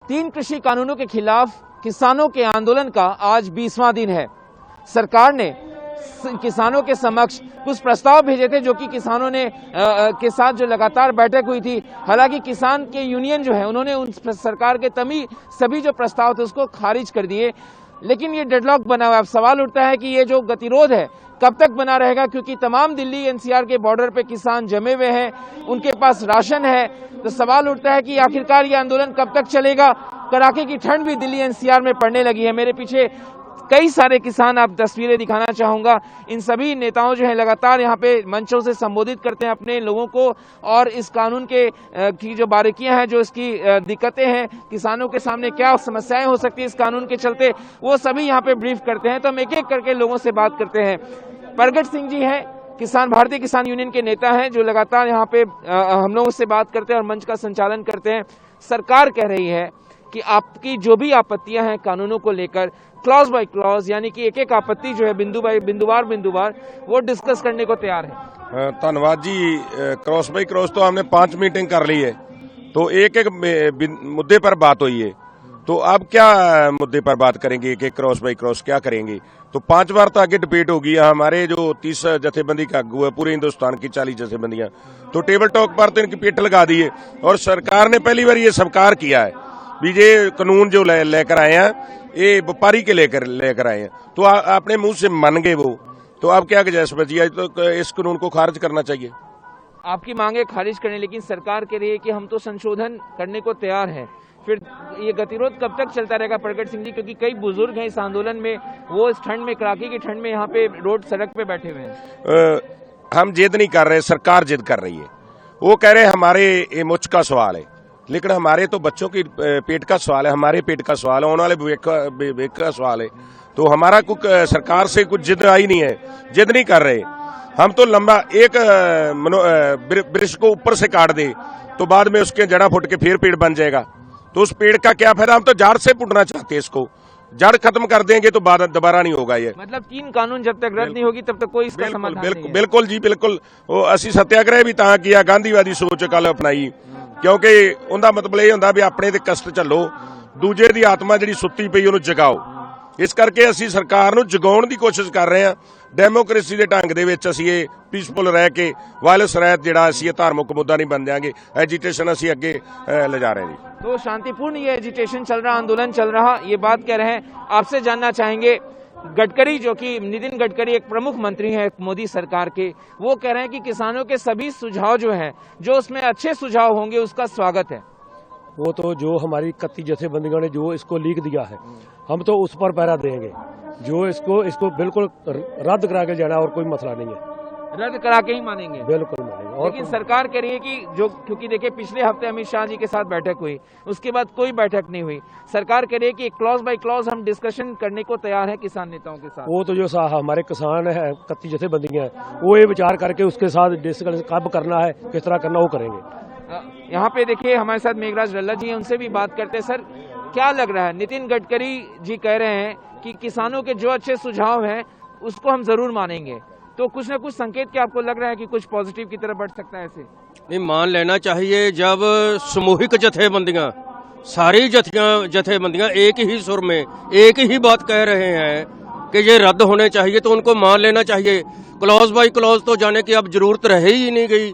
तीन कृषि कानूनों के खिलाफ किसानों के आंदोलन का आज 20वां दिन है। सरकार ने किसानों के समक्ष कुछ प्रस्ताव भेजे थे जो कि किसानों ने के साथ जो लगातार बैठक हुई थी। हालांकि किसान के यूनियन जो है उन्होंने उन सरकार के सभी जो प्रस्ताव थे उसको खारिज कर दिए। लेकिन ये डेडलॉक बना हुआ है। अब सवाल उठता है कि ये जो गतिरोध है कब तक बना रहेगा, क्योंकि तमाम दिल्ली एनसीआर के बॉर्डर पे किसान जमे हुए हैं, उनके पास राशन है। तो सवाल उठता है कि आखिरकार ये आंदोलन कब तक चलेगा। कड़ाके की ठंड भी दिल्ली एनसीआर में पड़ने लगी है। मेरे पीछे कई सारे किसान, आप तस्वीरें दिखाना चाहूंगा। इन सभी नेताओं जो है लगातार यहाँ पे मंचों से संबोधित करते हैं अपने लोगों को, और इस कानून की जो बारीकियां हैं, जो इसकी दिक्कतें हैं, किसानों के सामने क्या समस्याएं हो सकती है इस कानून के चलते, वो सभी यहाँ पे ब्रीफ करते हैं। तो हम एक एक करके लोगों से बात करते हैं। प्रगट सिंह जी हैं, भारतीय किसान यूनियन के नेता हैं, जो लगातार यहाँ पे हम लोगों से बात करते हैं और मंच का संचालन करते हैं। सरकार कह रही है कि आपकी जो भी आपत्तियां हैं कानूनों को लेकर, क्लॉज बाय क्लॉज, यानी कि एक एक आपत्ति जो है बिंदुवार वो डिस्कस करने को तैयार है। धन्यवाद जी। क्रॉस बाय क्रॉस तो हमने 5 मीटिंग कर ली है, तो एक एक मुद्दे पर बात हुई है। तो अब क्या मुद्दे पर बात करेंगे, एक एक क्रॉस बाय क्रॉस क्या करेंगे। तो 5 बार तो आगे डिबेट होगी। हमारे जो 30 जथेबंदी का अगू है पूरे हिंदुस्तान की 40 जथेबंदियां, तो टेबल टॉक पर तो इनकी पेट लगा दी है। और सरकार ने पहली बार ये स्वीकार किया है भी ये कानून जो लेकर आए हैं ये व्यापारी के लेकर आए हैं। तो अपने मुंह से मान गए वो, तो अब क्या गुंजाइश बची है। तो इस कानून को खारिज करना चाहिए। आपकी मांगे खारिज करने, लेकिन सरकार कह रही है कि हम तो संशोधन करने को तैयार हैं। फिर ये गतिरोध कब तक चलता रहेगा प्रगट सिंह जी, क्योंकि कई बुजुर्ग हैं इस आंदोलन में, वो इस ठंड में, कड़ाके की ठंड में यहाँ पे सड़क पे बैठे हुए हैं। हम जिद नहीं कर रहे, सरकार जिद कर रही है। वो कह रहे हमारे मुझ का सवाल है, लेकिन हमारे तो बच्चों की पेट का सवाल है, हमारे पेट का सवाल है, आने वाले भविष्य का सवाल है। तो हमारा कुछ सरकार से कुछ जिद आई नहीं है, जिद नहीं कर रहे हम। तो लंबा एक वृक्ष को ऊपर से काट दे तो बाद में उसके जड़ा फुट के फिर पेड़ बन जाएगा, तो उस पेड़ का क्या फायदा। हम तो जड़ से पुटना चाहते हैं, इसको जड़ खत्म कर देंगे तो दोबारा नहीं होगा ये। मतलब 3 कानून जब तक रद्द नहीं होगी तब तक कोई इसका समाधान नहीं है। बिल्कुल जी, बिल्कुल। वो असी सत्याग्रह भी तां किया, गांधीवादी सोच कल अपनाई, क्योंकि उनका मतलब ये होंदा भी अपने ते कष्ट झल्लो, दूजे दी आत्मा जिहड़ी सुत्ती पई उहनूं जगाओ। इस करके असी सरकार नूं जगाउण दी कोशिश कर रहे हैं। डेमोक्रेसी दे ढंग दे विच असी ये पीसफुल रह के वायलेंस रहत जिहड़ा असी ये धार्मिक मुद्दा नहीं बन देंगे, एजिटेशन असी अगे ले जा रहे हैं जी। तो शांतिपूर्ण ये एजिटेशन चल रहा, आंदोलन चल रहा, ये बात कह रहे हैं। आपसे जानना चाहेंगे, गडकरी जो कि नितिन गडकरी एक प्रमुख मंत्री हैं मोदी सरकार के, वो कह रहे हैं कि किसानों के सभी सुझाव जो हैं, जो उसमें अच्छे सुझाव होंगे उसका स्वागत है। वो तो जो हमारी 31 जथेबंदियों ने जो इसको लीक दिया है, हम तो उस पर पहरा देंगे। जो इसको बिल्कुल रद्द करा के जाना, और कोई मसला नहीं है, रद्द करा के ही मानेंगे, बिल्कुल मानेंगे। और लेकिन सरकार कह रही है कि जो, क्योंकि देखिए पिछले हफ्ते अमित शाह जी के साथ बैठक हुई, उसके बाद कोई बैठक नहीं हुई। सरकार कह रही है कि क्लॉज बाय क्लॉज हम डिस्कशन करने को तैयार है किसान नेताओं के साथ। वो तो जो हमारे किसान है 31 जथेबंदियां हैं, वो ये विचार करके उसके साथ डिस्कशन कब करना है, किस तरह करना, वो करेंगे। यहाँ पे देखिए हमारे साथ मेघराज लल्ला जी हैं, उनसे भी बात करते हैं। सर, क्या लग रहा है, नितिन गडकरी जी कह रहे हैं कि किसानों के जो अच्छे सुझाव हैं उसको हम जरूर मानेंगे, तो कुछ ना कुछ संकेत क्या आपको लग रहा है कि कुछ पॉजिटिव की तरफ बढ़ सकता है ऐसे? नहीं, मान लेना चाहिए। जब सामूहिक जथेबंदियां, सारी जथेबंदियां एक ही सुर में एक ही बात कह रहे हैं कि ये रद्द होने चाहिए, तो उनको मान लेना चाहिए। क्लॉज बाय क्लॉज तो जाने की अब जरूरत रह ही नहीं गई।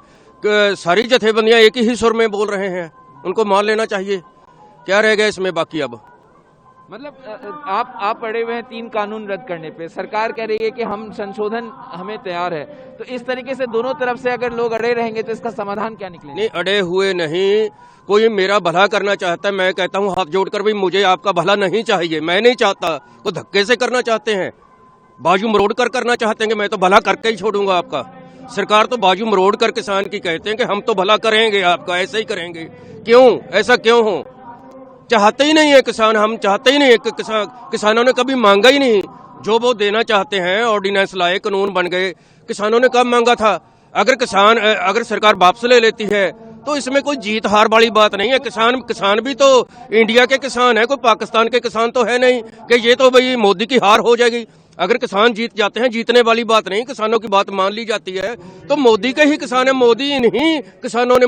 सारी जथेबंदियां एक ही सुर में बोल रहे हैं, उनको मान लेना चाहिए। क्या रह गया इसमें बाकी अब? मतलब आप अड़े हुए हैं 3 कानून रद्द करने पे, सरकार कह रही है कि हम संशोधन हमें तैयार है। तो इस तरीके से दोनों तरफ से अगर लोग अड़े रहेंगे तो इसका समाधान क्या निकलेगा? नहीं, अड़े हुए नहीं, कोई मेरा भला करना चाहता है। मैं कहता हूँ हाथ जोड़कर भी, मुझे आपका भला नहीं चाहिए, मैं नहीं चाहता। वो धक्के से करना चाहते हैं, बाजू मरोड़ कर करना चाहते हैं कि मैं तो भला करके ही छोड़ूंगा आपका। सरकार तो बाजू मरोड़ कर किसान की कहते हैं कि हम तो भला करेंगे आपका, ऐसे ही करेंगे। क्यों ऐसा क्यों हो? चाहते ही नहीं है किसान, हम चाहते ही नहीं है। किसानों ने कभी मांगा ही नहीं जो वो देना चाहते हैं। ऑर्डिनेंस लाए, कानून बन गए, किसानों ने कब मांगा था? अगर सरकार वापस ले लेती है तो इसमें कोई जीत हार वाली बात नहीं है। किसान भी तो इंडिया के किसान है, कोई पाकिस्तान के किसान तो है नहीं कि ये तो भाई मोदी की हार हो जाएगी। अगर किसान जीत जाते हैं, जीतने वाली बात नहीं, किसानों की बात मान ली जाती है, तो मोदी के ही किसान है, मोदी इन्हीं किसानों ने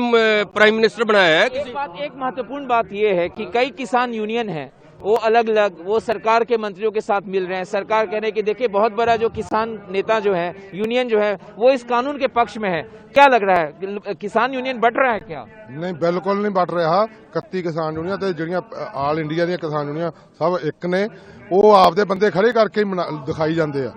प्राइम मिनिस्टर बनाया है। एक महत्वपूर्ण बात यह है कि कई किसान यूनियन हैं, वो अलग अलग वो सरकार के मंत्रियों के साथ मिल रहे हैं। सरकार कह रहे हैं कि देखिए बहुत बड़ा जो किसान नेता जो है, यूनियन जो है, वो इस कानून के पक्ष में है। क्या लग रहा है, किसान यूनियन बढ़ रहा है क्या? नहीं, बिल्कुल नहीं बढ़ रहा। 31 किसान यूनियन ते ਜਿਹੜੀਆਂ ਆਲ ਇੰਡੀਆ ਦੀਆਂ ਕਿਸਾਨ ਯੂਨੀਅਨ ਸਭ ਇੱਕ ਨੇ, ਉਹ ਆਪਦੇ ਬੰਦੇ ਖੜੇ ਕਰਕੇ ਦਿਖਾਈ ਜਾਂਦੇ ਆ।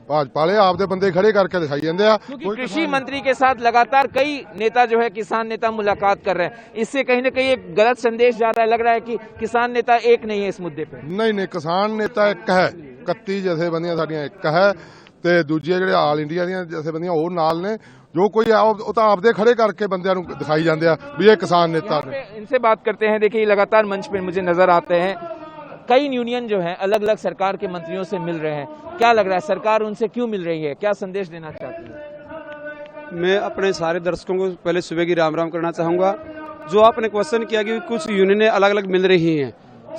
भाजपा वाले आपदे बंदे खड़े करके दिखाई जाते हैं। क्योंकि कृषि मंत्री के साथ लगातार कई नेता जो है, किसान नेता मुलाकात कर रहे हैं, इससे कहीं ना कहीं एक गलत संदेश जा रहा है। लग रहा है कि किसान नेता एक नहीं है इस मुद्दे पे। नहीं, किसान नेता एक है, 31 जथेबंदियां साडियां एक है ते दूजे ਜਿਹੜੇ ਆਲ ਇੰਡੀਆ ਦੀਆਂ ਜਥੇਬੰਦੀਆਂ ਉਹ ਨਾਲ ਨੇ। जो कोई ਉਹ ਤਾਂ ਆਪਦੇ खड़े करके ਬੰਦਿਆਂ ਨੂੰ दिखाई ਜਾਂਦੇ ਆ ਵੀ ਇਹ किसान नेता ने। इनसे बात करते हैं। देखिए लगातार मंच पे मुझे नजर आते हैं कई यूनियन जो है अलग अलग सरकार के मंत्रियों से मिल रहे हैं। क्या लग रहा है, सरकार उनसे क्यों मिल रही है, क्या संदेश देना चाहती है? मैं अपने सारे दर्शकों को पहले सुबह की राम राम करना चाहूँगा। जो आपने क्वेश्चन किया कि कुछ यूनियनें अलग अलग मिल रही हैं,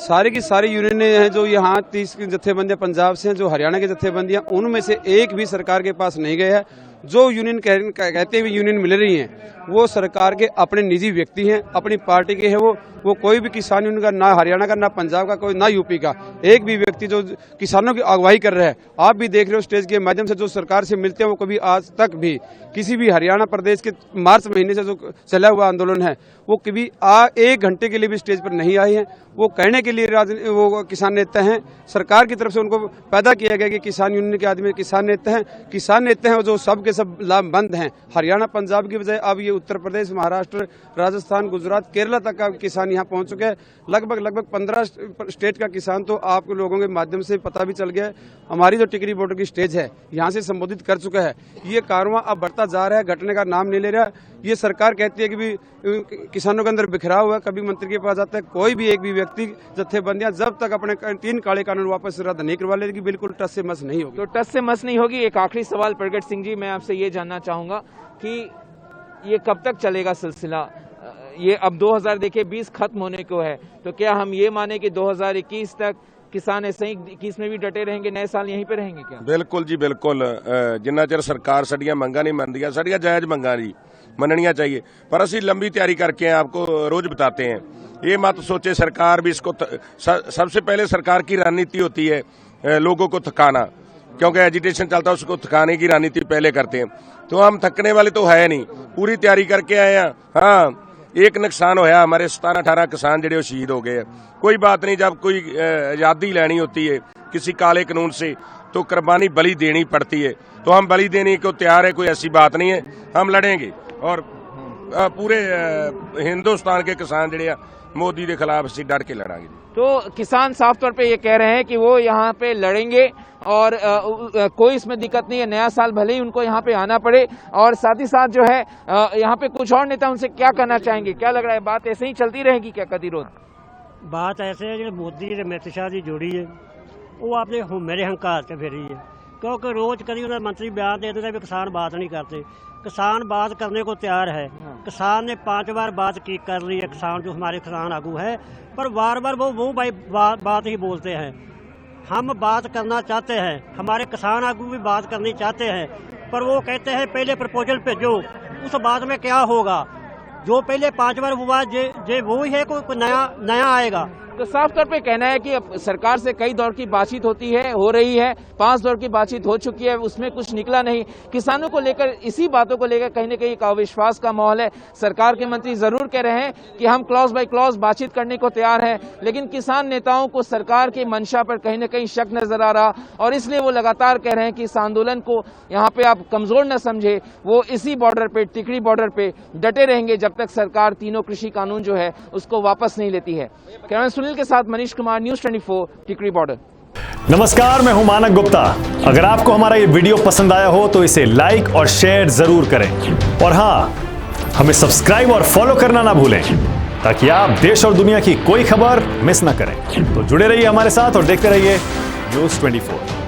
सारी की सारी यूनियनें हैं जो यहाँ 30 की जत्थेबंदियाँ पंजाब से हैं, जो हरियाणा की जत्थेबंदियाँ, उनमें से एक भी सरकार के पास नहीं गए हैं। जो यूनियन कहते हुए यूनियन मिल रही हैं, वो सरकार के अपने निजी व्यक्ति हैं, अपनी पार्टी के हैं। वो कोई भी किसान यूनियन का, ना हरियाणा का, ना पंजाब का, कोई ना यूपी का एक भी व्यक्ति जो किसानों की अगुवाई कर रहा है। आप भी देख रहे हो स्टेज के माध्यम से जो सरकार से मिलते हैं, वो कभी आज तक भी किसी भी हरियाणा प्रदेश के मार्च महीने से जो चला हुआ आंदोलन है, वो कभी 1 घंटे के लिए भी स्टेज पर नहीं आए हैं। वो कहने के लिए वो किसान नेता हैं, सरकार की तरफ से उनको पैदा किया गया कि किसान यूनियन के आदमी किसान नेता हैं। किसान नेता हैं जो सब के सब लामबंद हैं। हरियाणा पंजाब की बजाय अब ये उत्तर प्रदेश, महाराष्ट्र, राजस्थान, गुजरात, केरला तक का किसान यहाँ पहुंच चुके हैं। लगभग 15 स्टेट का किसान तो आप लोगों के माध्यम से पता भी चल गया है। हमारी जो टिकरी बॉर्डर की स्टेज है, यहाँ से संबोधित कर चुका है। ये कारवां अब बढ़ता जा रहा है, घटने का नाम नहीं ले रहा। ये सरकार कहती है कि भी किसानों के अंदर बिखराव हुआ, कभी मंत्री के पास आता है, कोई भी एक भी व्यक्ति जत्थेबंदियां जब तक अपने 3 काले कानून वापस रद्द नहीं करवा लेगी, बिल्कुल टस से मस नहीं होगी। तो टस से मस नहीं होगी। एक आखिरी सवाल प्रगट सिंह जी, मैं आपसे ये जानना चाहूंगा कि ये कब तक चलेगा सिलसिला? ये अब 2020 खत्म होने को है, तो क्या हम ये माने कि 2021 तक किसान ऐसे ही 21 में भी डटे रहेंगे, नए साल यहीं पे रहेंगे क्या? बिल्कुल जी बिल्कुल। जिन्ना चिर सरकार साडियां मंगां नहीं मनदियां, साडियां जायज मंगां जी मननियां चाहिए, पर असीं लंबी तैयारी करके आपको रोज बताते हैं। ये मत सोचे सरकार भी इसको सबसे पहले सरकार की रणनीति होती है लोगों को थकाना, क्योंकि एजिटेशन चलता है, उसको थकाने की रणनीति पहले करते हैं। तो हम थकने वाले तो है नहीं, पूरी तैयारी करके आए हैं। हाँ, एक नुकसान होया, हमारे 17-18 किसान ਜਿਹੜੇ शहीद हो गए हैं। कोई बात नहीं, जब कोई आज़ादी लेनी होती है किसी काले कानून से, तो कुर्बानी बलि देनी पड़ती है। तो हम बलि देने को तैयार है, कोई ऐसी बात नहीं है। हम लड़ेंगे और पूरे हिंदुस्तान के किसान ਜਿਹੜੇ मोदी के खिलाफ ਅਸੀਂ डट के लड़ांगे। तो किसान साफ तौर पे ये कह रहे हैं कि वो यहाँ पे लड़ेंगे और कोई इसमें दिक्कत नहीं है। नया साल भले ही उनको यहाँ पे आना पड़े, और साथ ही साथ जो है यहाँ पे कुछ और नेता उनसे क्या कहना चाहेंगे? क्या लग रहा है, बात ऐसे ही चलती रहेगी क्या गतिरोध? बात ऐसे है जो मोदी जी अमित शाह जी जोड़ी है, वो आपने मेरे हंकार से फिर रही है। क्योंकि रोज कभी उन्हें मंत्री बयान दे देते किसान बात नहीं करते। किसान बात करने को तैयार है। किसान ने 5 बार बात की कर ली है, किसान जो हमारे किसान आगू है, पर बार बार वो भाई बात ही बोलते हैं। हम बात करना चाहते हैं, हमारे किसान आगू भी बात करनी चाहते हैं, पर वो कहते हैं पहले प्रपोजल भेजो, उस बात में क्या होगा? जो पहले 5 बार वो बात वो ही है, कोई नया आएगा। तो साफ तौर पे कहना है कि अब सरकार से कई दौर की बातचीत हो रही है, 5 दौर की बातचीत हो चुकी है, उसमें कुछ निकला नहीं। किसानों को लेकर, इसी बातों को लेकर कहीं न कहीं एक अविश्वास का माहौल है। सरकार के मंत्री जरूर कह रहे हैं कि हम क्लॉज बाय क्लॉज बातचीत करने को तैयार हैं, लेकिन किसान नेताओं को सरकार की मंशा पर कहीं न कहीं शक नजर आ रहा, और इसलिए वो लगातार कह रहे हैं कि इस आंदोलन को यहाँ पे आप कमजोर न समझे। वो इसी बॉर्डर पे, टिकरी बॉर्डर पे डटे रहेंगे जब तक सरकार तीनों कृषि कानून जो है उसको वापस नहीं लेती है। कैमरा सुनील के साथ मनीष कुमार, न्यूज़ 24, टिकरी बॉर्डर। नमस्कार, मैं हूं मानक गुप्ता। अगर आपको हमारा ये वीडियो पसंद आया हो तो इसे लाइक और शेयर जरूर करें, और हां, हमें सब्सक्राइब और फॉलो करना ना भूलें, ताकि आप देश और दुनिया की कोई खबर मिस ना करें। तो जुड़े रहिए हमारे साथ और देखते रहिए न्यूज़ 24।